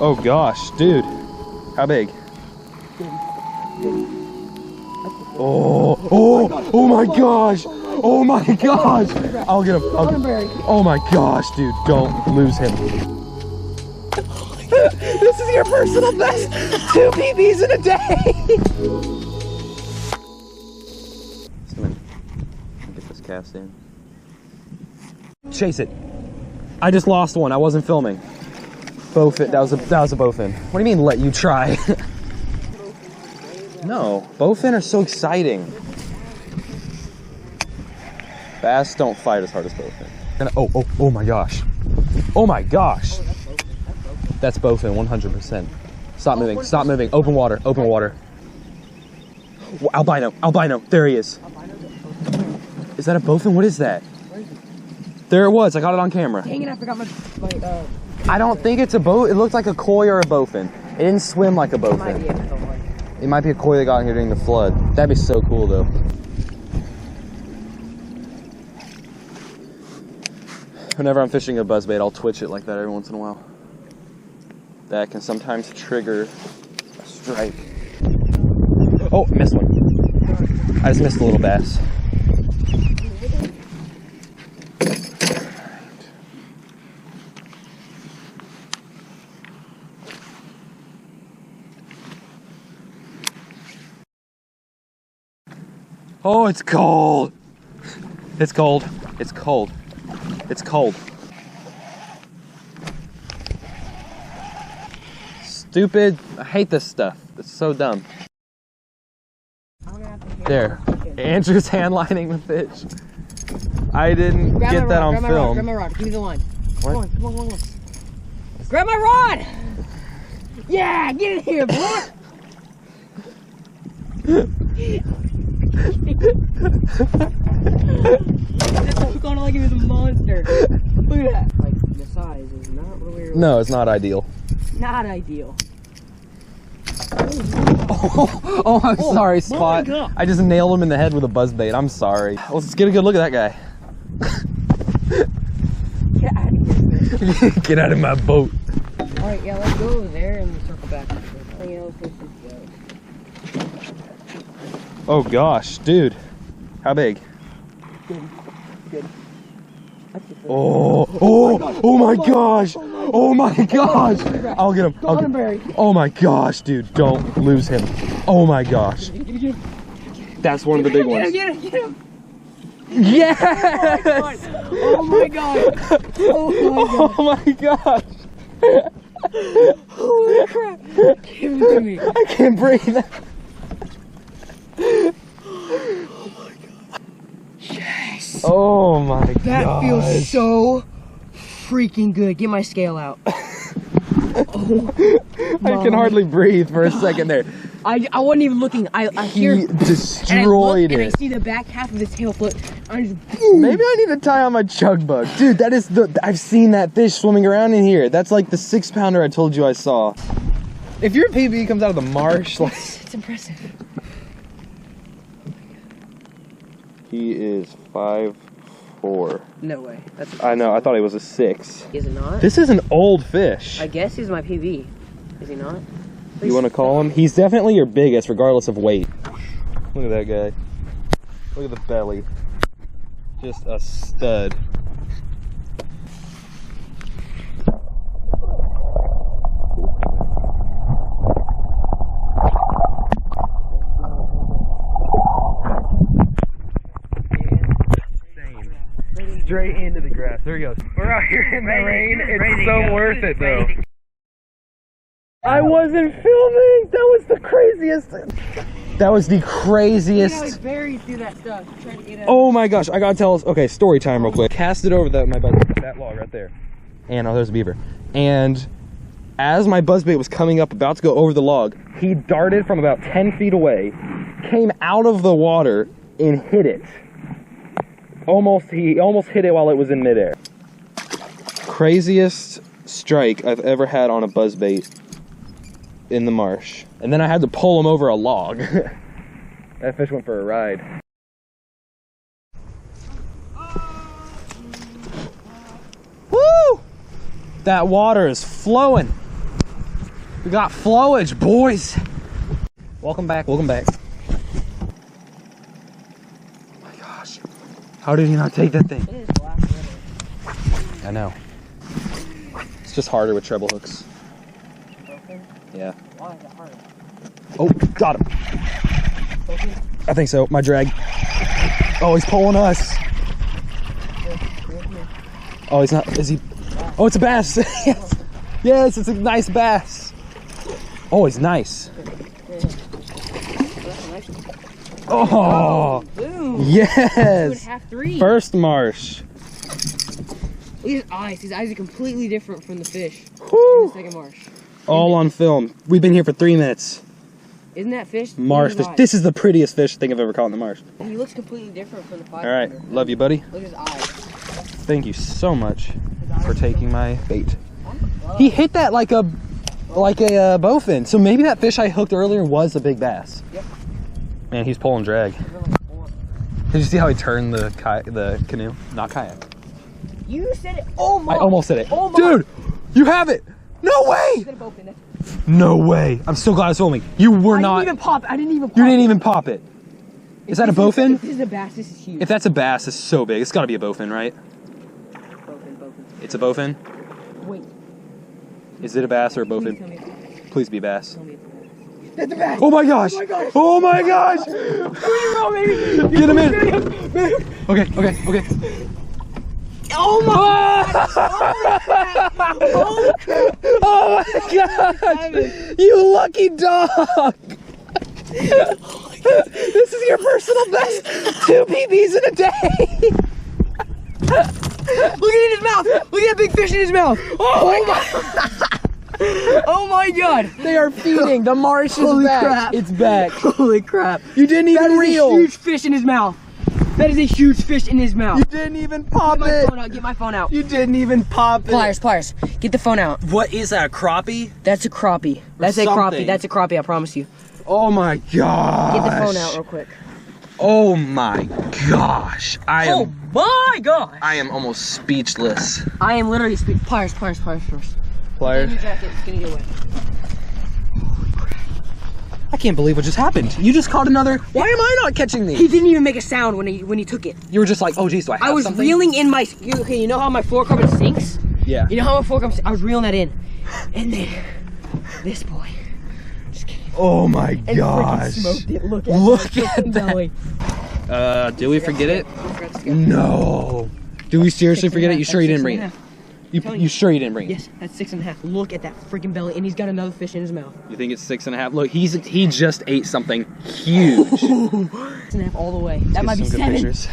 Oh gosh, dude. How big? Oh my gosh. Oh my gosh. I'll get him. Oh my gosh, dude. Don't lose him. This is your personal best. 2 PBs in a day. Get this cast in. Chase it. I just lost one. I wasn't filming. Bowfin. That was a bowfin. What do you mean let you try? No, bowfin are so exciting. Bass don't fight as hard as bowfin. Oh my gosh. Oh my gosh. That's bowfin, 100%. Stop moving, stop moving. Open water, open water. Albino, there he is. Is that a bowfin? What is that? There it was, I got it on camera. Dang it, I forgot my I don't think it's a boat. It looked like a koi or a bowfin. It didn't swim like a bowfin. It might be a koi that got in here during the flood. That'd be so cool though. Whenever I'm fishing a buzzbait, I'll twitch it like that every once in a while. That can sometimes trigger a strike. Oh, missed one. I just missed a little bass. Oh, it's cold. It's cold. It's cold. It's cold. Stupid. I hate this stuff. It's so dumb. There. Andrew's hand lining the fish. I didn't get that on film. Grab my rod. Give me the line. What? Come on. Grab my rod! Yeah, get in here, boy! This hook on like it was a monster. Look at that. Like the size is not really. No, it's not ideal. Not ideal. Oh, I'm sorry, Spot. I just nailed him in the head with a buzzbait. I'm sorry. Let's get a good look at that guy. Get out of here. Get out of my boat. Alright, yeah, let's go over there and circle back. Oh gosh, dude. How big? Good. Oh my gosh. Oh my gosh. I'll get him. Oh my gosh, dude. Don't lose him. Oh my gosh. That's one of the big ones. Get him. Yes! Oh my god. Oh my gosh. Holy crap. Give him to me. I can't breathe. Yes. Oh my god. That feels so freaking good. Get my scale out. Oh, I can hardly breathe for a second there. I wasn't even looking. I hear he destroyed it. And I see the back half of his tail flip. Maybe I need to tie on my chug bug. Dude, that is I've seen that fish swimming around in here. That's like the 6-pounder I told you I saw. If your PB comes out of the marsh, like it's impressive. He is 5'4". No way. That's I know, I thought he was a 6. Is it not? This is an old fish. I guess he's my PB. Is he not? You want to call him? He's definitely your biggest, regardless of weight. Look at that guy. Look at the belly. Just a stud. Straight into the grass. There he goes. We're out here in the rain. It's so worth it, though. I wasn't filming. That was the craziest. That was the craziest. I was buried through that stuff. Trying to get out. Oh my gosh! I gotta tell us. Okay, story time, real quick. Cast it over that log right there. And oh, there's a beaver. And as my buzzbait was coming up, about to go over the log, he darted from about 10 feet away, came out of the water, and hit it. He almost hit it while it was in midair. Craziest strike I've ever had on a buzzbait in the marsh. And then I had to pull him over a log. That fish went for a ride. Woo! That water is flowing. We got flowage, boys. Welcome back, welcome back. Oh my gosh. How did he not take that thing? I know. It's just harder with treble hooks. Yeah. Why is it hard? Oh, got him. I think so. My drag. Oh, he's pulling us. Oh, he's not. Is he? Oh, it's a bass. Yes. Yes, it's a nice bass. Oh, he's nice. Oh, boom. Yes. 2.5, 3. First marsh. Look at his eyes. His eyes are completely different from the fish. Whew. In the second marsh. All on film. We've been here for 3 minutes. Isn't that fish? Marsh fish. This is the prettiest fish thing I've ever caught in the marsh. He looks completely different from the 5. All right, love you, buddy. Look at his eyes. Thank you so much for taking my bait. He hit that like a bowfin. So maybe that fish I hooked earlier was a big bass. Yep. Man, he's pulling drag. Did you see how he turned the canoe? Not kayak. You said it. Oh my. I almost said it. Oh my. Dude, you have it. No way. You said it both in it. No way. I'm so glad it's filming. You were not. I didn't even pop it. I didn't even pop You didn't even pop it. Is that a bowfin? If this is a bass, this is huge. If that's a bass, it's so big. It's got to be a bowfin, right? Bowfin. It's a bowfin? Wait. Is it a bass or a Please tell bowfin? me it's a bass. Please be a bass. Tell me it's a bass. That's a bass. Oh my gosh! Oh my gosh! There you go, baby. Get him in! Okay. Oh my! Oh my gosh! You lucky dog! This is your personal best 2 PBs in a day! Look at his mouth! Look at that big fish in his mouth! Oh my! Oh my god! They are feeding. The marsh is Holy back. crap. It's back. Holy crap! You didn't even That is reel. a huge fish in his mouth. That is a huge fish in his mouth. You didn't even pop Get my it. phone out. Get my phone out. You didn't even pop it. Pliers. Get the phone out. What is that? A crappie? That's a crappie. That's a something. crappie. That's a crappie. I promise you. Oh my gosh. Get the phone out real quick. Oh my gosh. I am almost speechless. I am literally Pliers first. Pliers. Your jacket. It's gonna get wet. I can't believe what just happened. You just caught another. Why am I not catching these? He didn't even make a sound when he took it. You were just like, oh geez, do I have I was something? reeling in my. Okay, you know how my fluorocarbon sinks? Yeah. You know how my fluorocarbon? I was reeling that in, and then this boy. Just kidding. Oh my And gosh. freaking smoked it. Look at that. belly. Did we forget it? I forgot to scale. No. Do we seriously forget it? You sure you didn't bring it? You sure you didn't bring it? Yes, that's 6.5. Look at that freaking belly, and he's got another fish in his mouth. You think it's 6.5? Look, he just ate something huge. 6.5 all the way. That might be Some good 7. pictures.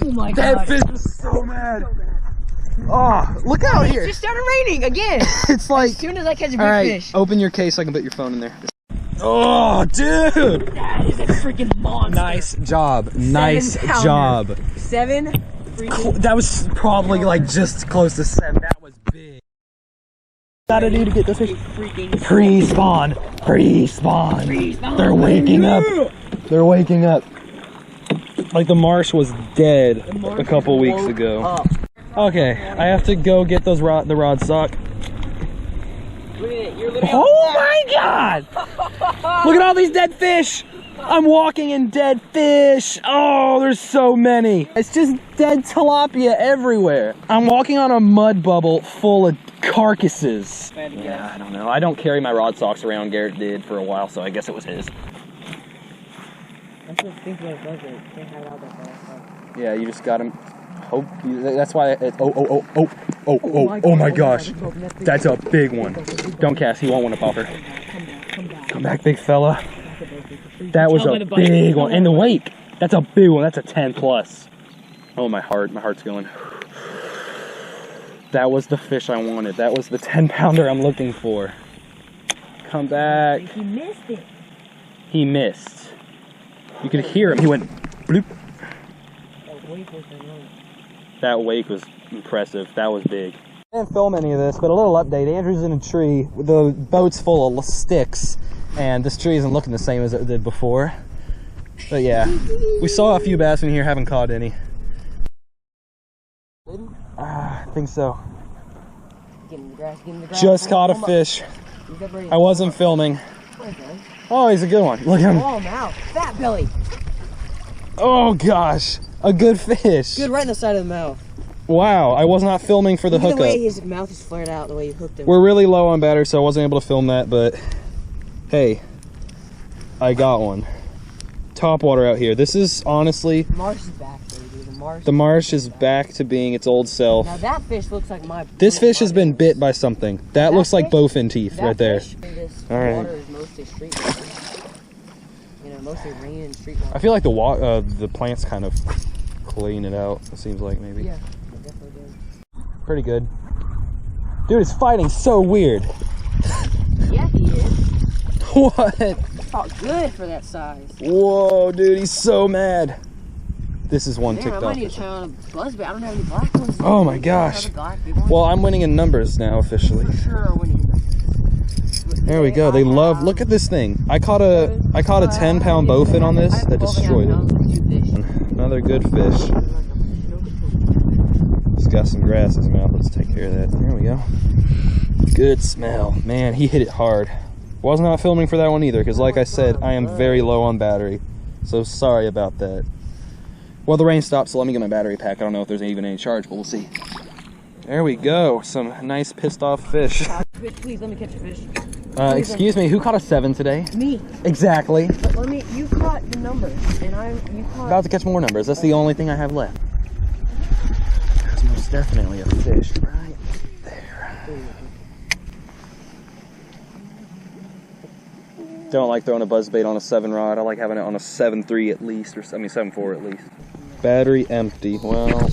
Oh my That god. fish was so mad. Oh, look out It here. just started raining again. It's like, As soon as I catch a big all right, fish. open your case so I can put your phone in there. Oh, dude. That is a freaking monster. Nice job. Nice 7 pounder. job. 7 freaking. That was probably like just close to 7. That was big. Gotta do to get this fish. Freaking. Pre-spawn. Pre-spawn. They're waking up. They're waking up. Like the marsh was dead a couple weeks ago. Up. Okay, I have to go get those the rod sock. Look at it. You're literally. Oh my god! Look at all these dead fish! I'm walking in dead fish! Oh, there's so many! It's just dead tilapia everywhere. I'm walking on a mud bubble full of carcasses. Yeah, I don't know. I don't carry my rod socks around. Garrett did for a while, so I guess it was his. That's what I think it does. Can't have it out there. Yeah, you just got him. Hope that's why it's oh my gosh. That's a big one. Don't cast, he won't want to pop her. Come back, big fella. That was a big one. In the wake. That's a big one. That's a 10 plus. Oh, my heart's going. That was the fish I wanted. That was the 10-pounder I'm looking for. Come back. He missed it. He missed. You could hear him. He went bloop. That wake was impressive. That was big. I didn't film any of this, but a little update. Andrew's in a tree. The boat's full of sticks, and this tree isn't looking the same as it did before. But yeah, we saw a few bass in here, haven't caught any. I think so. Get in the grass, get in the grass. Just caught a fish. I wasn't filming. Oh, he's a good one. Look at him. Oh, mouth. Fat belly. Oh, gosh. A good fish. Good right in the side of the mouth. Wow, I was not filming for the hookup. The way his mouth is flared out, the way you hooked him. We're really low on battery, so I wasn't able to film that, but hey, I got one. Topwater out here. This is honestly... Marsh is back, baby. The marsh is back to being its old self. Now that fish looks like my... This fish has been bit by something. That looks like bowfin teeth right there. This All right. water is mostly street water. You know, mostly rain and street water. I feel like the plants kind of clean it out, it seems like, maybe. Yeah, it definitely does. Pretty good. Dude, it's fighting so weird. Yeah, he is. What? Oh, good for that size. Whoa, dude, he's so mad. This is one Man, ticked I off. might need to try on a buzzbait. I don't have any black ones. Oh my gosh. Well, I'm winning in numbers now officially. For sure, winning. There we go. They love. Look at this thing. I caught a 10-pound bowfin on this that destroyed it. Another good fish. He's got some grass in his mouth. Let's take care of that. There we go. Good smell. Man, he hit it hard. Was not filming for that one either, because like I said, I am very low on battery. So sorry about that. Well, the rain stopped, so let me get my battery pack. I don't know if there's even any charge, but we'll see. There we go. Some nice pissed off fish. Please, let me catch a fish. Excuse me, who caught a 7 today? Me. Exactly. But let me, you caught the numbers, and you caught... About to catch more numbers. That's the only thing I have left. There's most definitely a fish right there. Don't like throwing a buzzbait on a 7 rod. I like having it on a 7.3 at least, or 7.4 at least. Battery empty. Well,